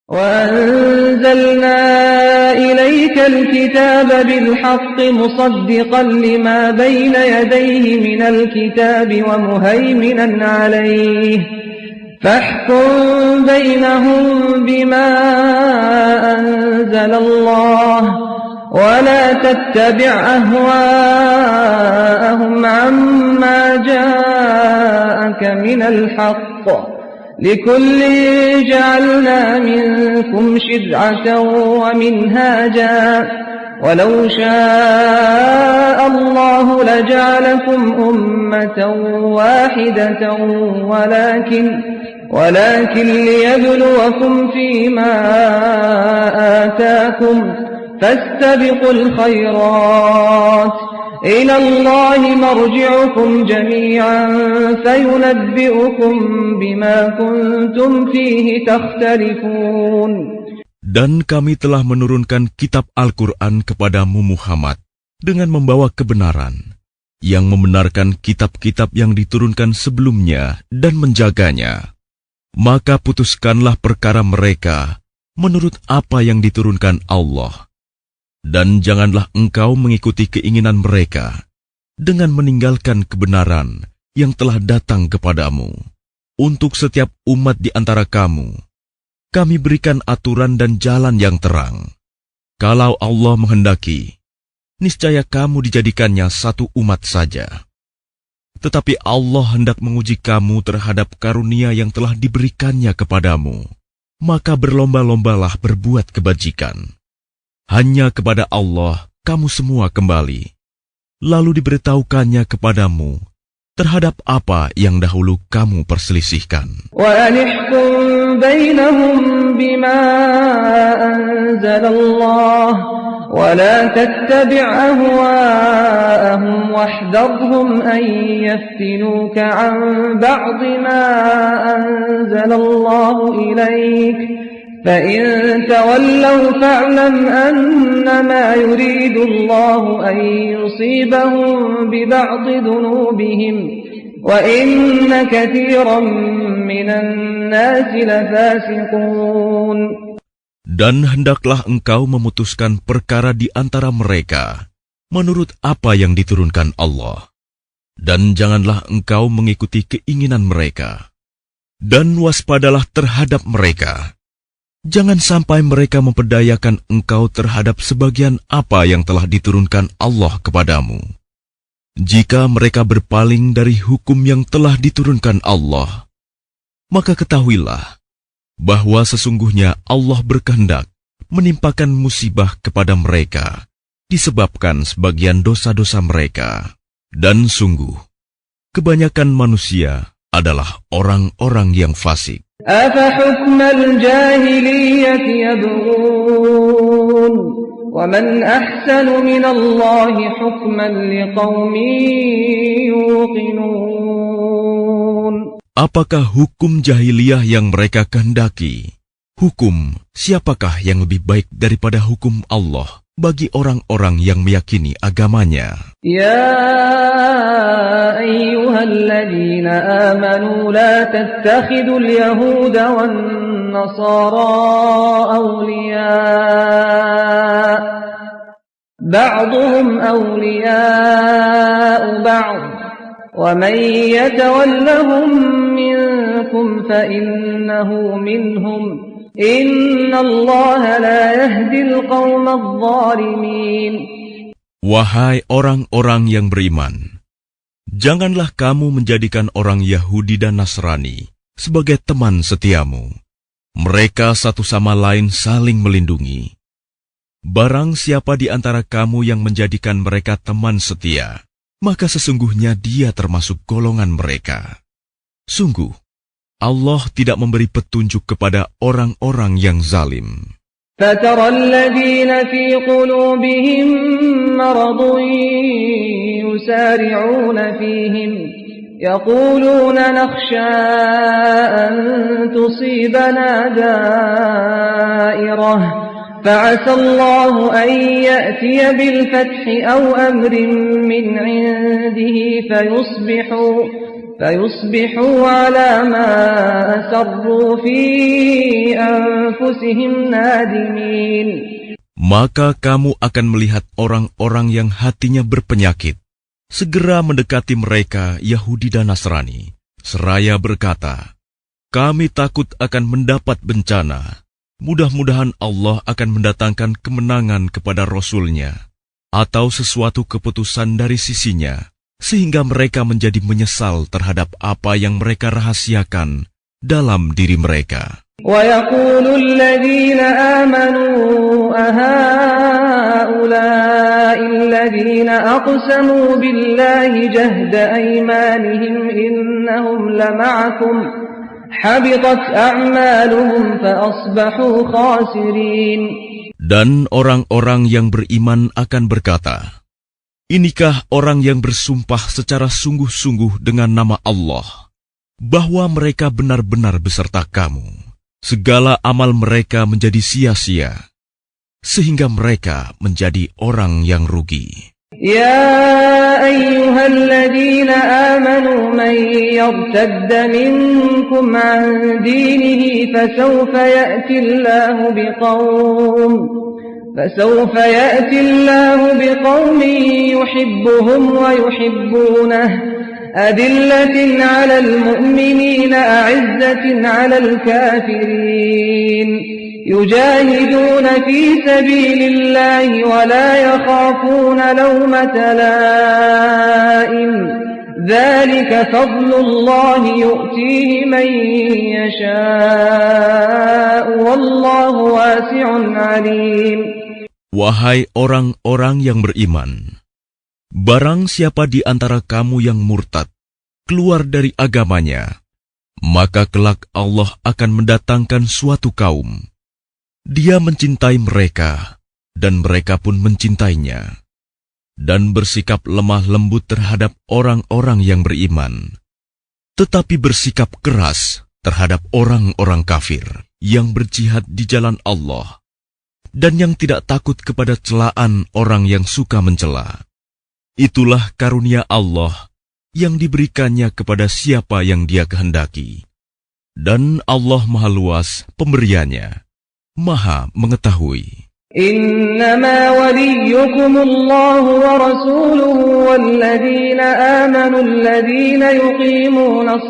وأنزلنا إليك الكتاب بالحق مصدقا لما بين يديه من الكتاب ومهيمنا عليه فاحكم بينهم بما أنزل الله ولا تتبع أهواءهم عما جاءك من الحق لكل جعلنا منكم شرعة ومنهاجا ولو شاء الله لجعلكم أمة واحدة ولكن ليبلوكم فيما آتاكم فاستبقوا الخيرات إلى الله مرجعكم جميعا فينبئكم بما كنتم فيه تختلفون. Dan kami telah menurunkan kitab Al-Quran kepadamu Muhammad dengan membawa kebenaran yang membenarkan kitab-kitab yang diturunkan sebelumnya dan menjaganya. Maka putuskanlah perkara mereka menurut apa yang diturunkan Allah. Dan janganlah engkau mengikuti keinginan mereka dengan meninggalkan kebenaran yang telah datang kepadamu. Untuk setiap umat di antara kamu, kami berikan aturan dan jalan yang terang. Kalau Allah menghendaki, niscaya kamu dijadikannya satu umat saja. Tetapi Allah hendak menguji kamu terhadap karunia yang telah diberikannya kepadamu. Maka berlomba-lombalah berbuat kebajikan. Hanya kepada Allah kamu semua kembali. Lalu diberitahukannya kepadamu terhadap apa yang dahulu kamu perselisihkan. Wa anihkum bainahum bima anzalallah wa la tattabi' ahwa'ahum wahdharhum an yaftinuka an ba'd ma anzalallahu ilayk. فإن تولوا فاعلم أنما يريد الله أن يصيبهم ببعض ذنوبهم وإن كثيرا من الناس لفاسقون. Dan hendaklah engkau memutuskan perkara di antara mereka menurut apa yang diturunkan Allah. Dan janganlah engkau mengikuti keinginan mereka. Dan waspadalah terhadap mereka. Jangan sampai mereka memperdayakan engkau terhadap sebagian apa yang telah diturunkan Allah kepadamu. Jika mereka berpaling dari hukum yang telah diturunkan Allah, maka ketahuilah bahwa sesungguhnya Allah berkehendak menimpakan musibah kepada mereka disebabkan sebagian dosa-dosa mereka. Dan sungguh, kebanyakan manusia adalah orang-orang yang fasik. أفحكم الجاهلية يبغون ومن أحسن من الله حكما لقوم يوقنون. Apakah hukum jahiliyah yang mereka kehendaki? Hukum siapakah yang lebih baik daripada hukum Allah bagi orang-orang yang meyakini agamanya? Ya ayyuhalladzina amanu la tattakhidul yahuda wan nasara awliya ba'duhum awliya'u ba'd wa man yatawallahum minkum fa innahu minhum Inna Allah la yahdil qawmaz zalimin. Wahai orang-orang yang beriman, janganlah kamu menjadikan orang Yahudi dan Nasrani sebagai teman setiamu. Mereka satu sama lain saling melindungi. Barang siapa di antara kamu yang menjadikan mereka teman setia, maka sesungguhnya dia termasuk golongan mereka. Sungguh, Allah tidak memberi petunjuk kepada orang-orang yang zalim. فَتَرَى الَّذِينَ فِي قُلُوبِهِم مَّرَضٌ يُسَارِعُونَ فِيهِمْ يَقُولُونَ نَخْشَىٰ أَن تُصِيبَنَا دَائِرَةٌ فَعَسَى اللَّهُ أَن يَأْتِيَ بِالْفَتْحِ أَوْ أَمْرٍ مِّنْ عِندِهِ فيصبحوا على ما أسروا في أنفسهم نادمين. Maka kamu akan melihat orang-orang yang hatinya berpenyakit segera mendekati mereka Yahudi dan Nasrani, seraya berkata, kami takut akan mendapat bencana. Mudah-mudahan Allah akan mendatangkan kemenangan kepada Rasul-Nya atau sesuatu keputusan dari sisinya, sehingga mereka menjadi menyesal terhadap apa yang mereka rahasiakan dalam diri mereka. وَيَقُولُ الَّذِينَ آمَنُوا أَهَؤُلَاءِ الَّذِينَ أَقْسَمُوا بِاللَّهِ جَهْدَ أَيْمَانِهِمْ إِنَّهُمْ لَمَعَكُمْ حَبِطَتْ أَعْمَالُهُمْ فَأَصْبَحُوا خَاسِرِينَ. Dan orang-orang yang beriman akan berkata, inikah orang yang bersumpah secara sungguh-sungguh dengan nama Allah, bahwa mereka benar-benar beserta kamu. Segala amal mereka menjadi sia-sia, sehingga mereka menjadi orang yang rugi. Ya ayyuhalladzina amanu man yartadda minkum an dinihi fasawfa ya'ti Allahu biqaumin yuhibbuhum wa yuhibbunahu أذلة على المؤمنين أعزة على الكافرين يجاهدون في سبيل الله ولا يخافون لومة لائم ذلك فضل الله يؤتيه من يشاء والله واسع عليم. Wahai orang-orang yang beriman, barang siapa di antara kamu yang murtad, keluar dari agamanya, maka kelak Allah akan mendatangkan suatu kaum. Dia mencintai mereka, dan mereka pun mencintainya, dan bersikap lemah lembut terhadap orang-orang yang beriman, tetapi bersikap keras terhadap orang-orang kafir yang berjihad di jalan Allah, dan yang tidak takut kepada celaan orang yang suka mencela. Itulah karunia Allah yang diberikannya kepada siapa yang Dia kehendaki. Dan Allah Maha Luas pemberiannya, Maha mengetahui. Innama waliyukumullahu wa rasuluhu walladzina amanu alladhina yuqimuna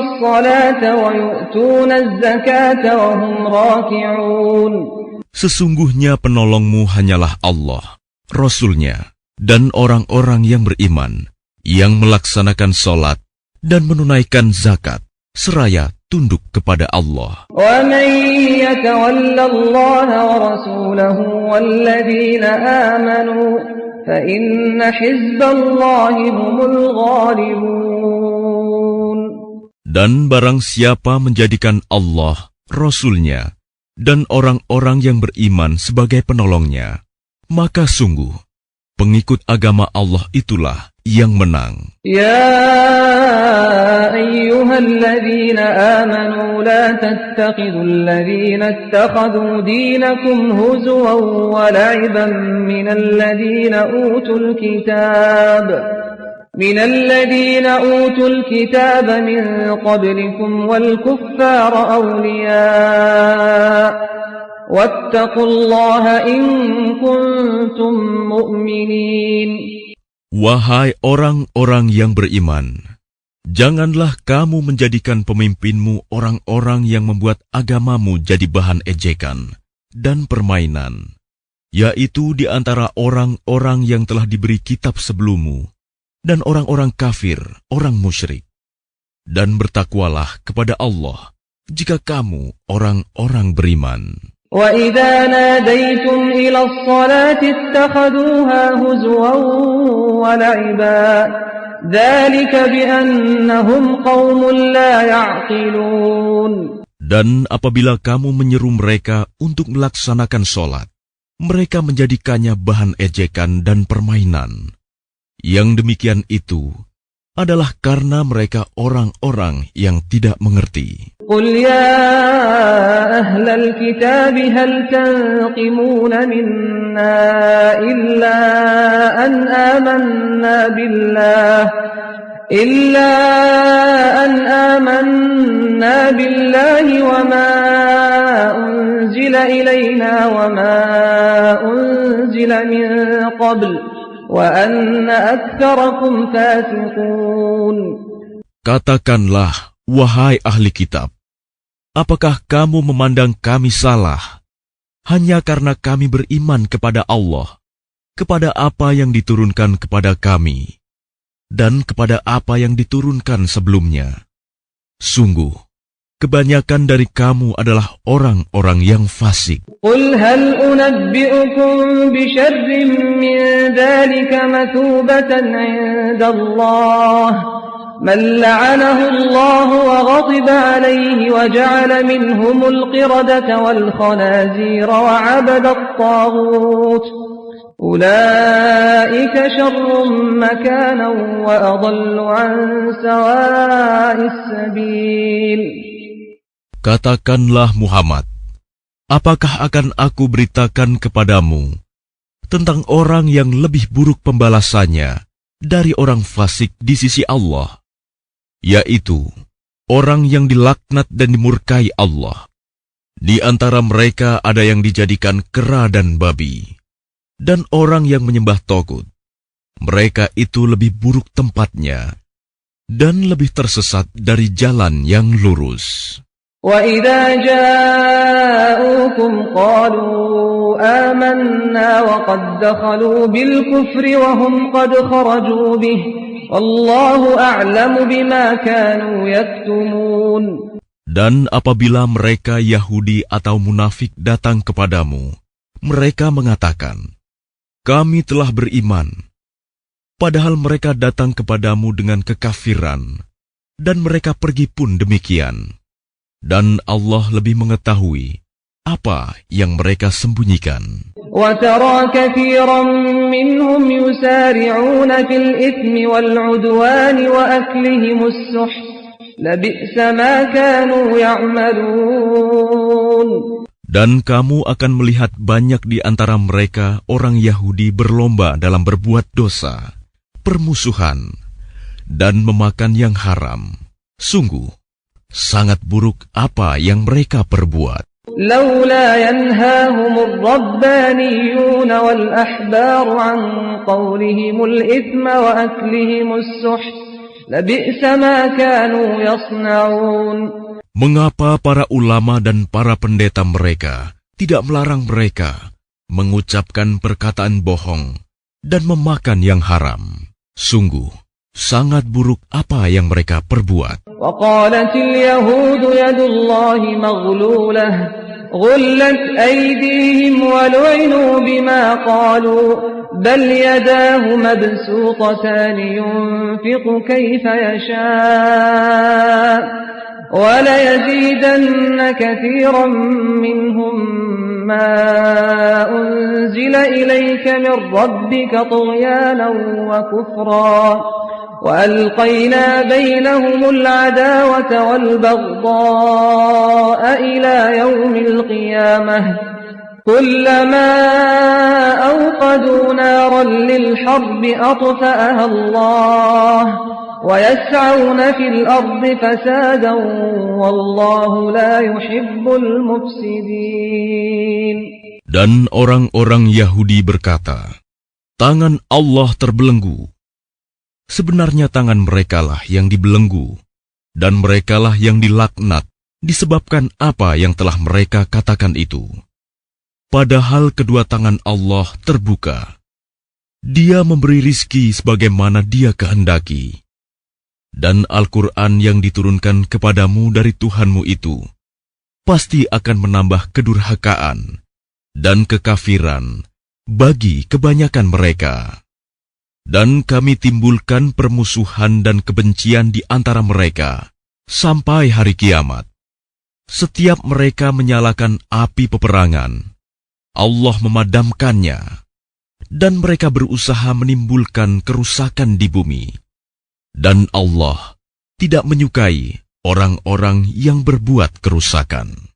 as-salata wa yu'tuna az-zakata wa hum raki'un. Sesungguhnya penolongmu hanyalah Allah, Rasul-Nya, dan orang-orang yang beriman, yang melaksanakan sholat dan menunaikan zakat, seraya tunduk kepada Allah. وَمَنْ يَتَوَلَّ اللَّهَ وَرَسُولَهُ وَالَّذِينَ آمَنُوا فَإِنَّ حِزْبَ اللَّهِ هُمُ الْغَالِبُونَ. Dan barang siapa menjadikan Allah, Rasul-Nya, dan orang-orang yang beriman sebagai penolongnya, maka sungguh pengikut agama Allah itulah yang menang. Ya ayyuhalladzina amanu la tattakhidul ladzina ittakhadhu dinakum huzwan wa la'iban من الذين أوتوا الكتاب من قبلكم والكفار أولياء واتقوا الله إن كنتم مؤمنين. Wahai orang-orang yang beriman, janganlah kamu menjadikan pemimpinmu orang-orang yang membuat agamamu jadi bahan ejekan dan permainan, yaitu di antara orang-orang yang telah diberi kitab sebelummu, dan orang-orang kafir, orang musyrik. Dan bertakwalah kepada Allah, jika kamu orang-orang beriman. وَإِذَا نَادَيْتُمْ إِلَى الصَّلَاةِ اتَّخَذُوهَا هُزُوًا وَلَعِبًا ذَلِكَ بِأَنَّهُمْ قَوْمٌ لَا يَعْقِلُونَ. Dan apabila kamu menyeru mereka untuk melaksanakan sholat, mereka menjadikannya bahan ejekan dan permainan. Yang demikian itu adalah karena mereka orang-orang yang tidak mengerti. قل يا أهل الكتاب هل تنقمون منا إلا أن آمنا بالله وما أنزل إلينا وما أنزل من قبل وأن أكثركم فاسقون. Katakanlah, wahai ahli kitab, apakah kamu memandang kami salah hanya karena kami beriman kepada Allah, kepada apa yang diturunkan kepada kami, dan kepada apa yang diturunkan sebelumnya? Sungguh, kebanyakan dari kamu adalah orang-orang yang fasik. قل هل أنبئكم بشر من ذلك مثوبة عند الله من لعنه الله وغضب عليه وجعل منهم القردة والخنازير وعبد الطاغوت أولئك شر مكانا وأضل عن سواء السبيل. Katakanlah Muhammad, apakah akan aku beritakan kepadamu tentang orang yang lebih buruk pembalasannya dari orang fasik di sisi Allah, yaitu orang yang dilaknat dan dimurkai Allah. Di antara mereka ada yang dijadikan kera dan babi, dan orang yang menyembah togut. Mereka itu lebih buruk tempatnya dan lebih tersesat dari jalan yang lurus. وَإِذَا جَاءُوكُمْ قَالُوا آمَنَّا وَقَدْ دَخَلُوا بِالْكُفْرِ وَهُمْ قَدْ خَرَجُوا بِهِ وَاللَّهُ أَعْلَمُ بِمَا كَانُوا يَكْتُمُونَ. Dan apabila mereka Yahudi atau munafik datang kepadamu, mereka mengatakan, kami telah beriman, padahal mereka datang kepadamu dengan kekafiran, dan mereka pergi pun demikian. Dan Allah lebih mengetahui apa yang mereka sembunyikan. وَتَرَى كَثِيرًا مِّنْهُمْ يُسَارِعُونَ فِي الْإِثْمِ وَالْعُدْوَانِ وَأَكْلِهِمُ السُّحْتَ لَبِئْسَ مَا كَانُوا يَعْمَلُونَ. Dan kamu akan melihat banyak di antara mereka orang Yahudi berlomba dalam berbuat dosa, permusuhan, dan memakan yang haram. Sungguh, sangat buruk apa yang mereka perbuat. لولا ينهاهم الربانيون والأحبار عن قولهم الإثم وأكلهم السحت لبئس ما كانوا يصنعون. Mengapa para ulama dan para pendeta mereka tidak melarang mereka mengucapkan perkataan bohong dan memakan yang haram? Sungguh, sangat buruk apa yang mereka perbuat. وقالت اليهود يد الله مغلولة غلت أيديهم ولعنوا بما قالوا بل يداه مبسوطتان ينفق كيف يشاء وليزيدن كثيرا منهم ما أنزل إليك من ربك طغيانا وكفرا وألقينا بينهم العداوة والبغضاء إلى يوم القيامة كلما أوقدوا نارا للحرب أطفأها الله ويسعون في الأرض فسادا والله لا يحب المفسدين. Dan orang-orang Yahudi berkata, tangan Allah terbelenggu. Sebenarnya tangan merekalah yang dibelenggu, dan merekalah yang dilaknat disebabkan apa yang telah mereka katakan itu. Padahal kedua tangan Allah terbuka. Dia memberi rizki sebagaimana Dia kehendaki. Dan Al-Quran yang diturunkan kepadamu dari Tuhanmu itu pasti akan menambah kedurhakaan dan kekafiran bagi kebanyakan mereka. Dan kami timbulkan permusuhan dan kebencian di antara mereka sampai hari kiamat. Setiap mereka menyalakan api peperangan, Allah memadamkannya, dan mereka berusaha menimbulkan kerusakan di bumi. Dan Allah tidak menyukai orang-orang yang berbuat kerusakan.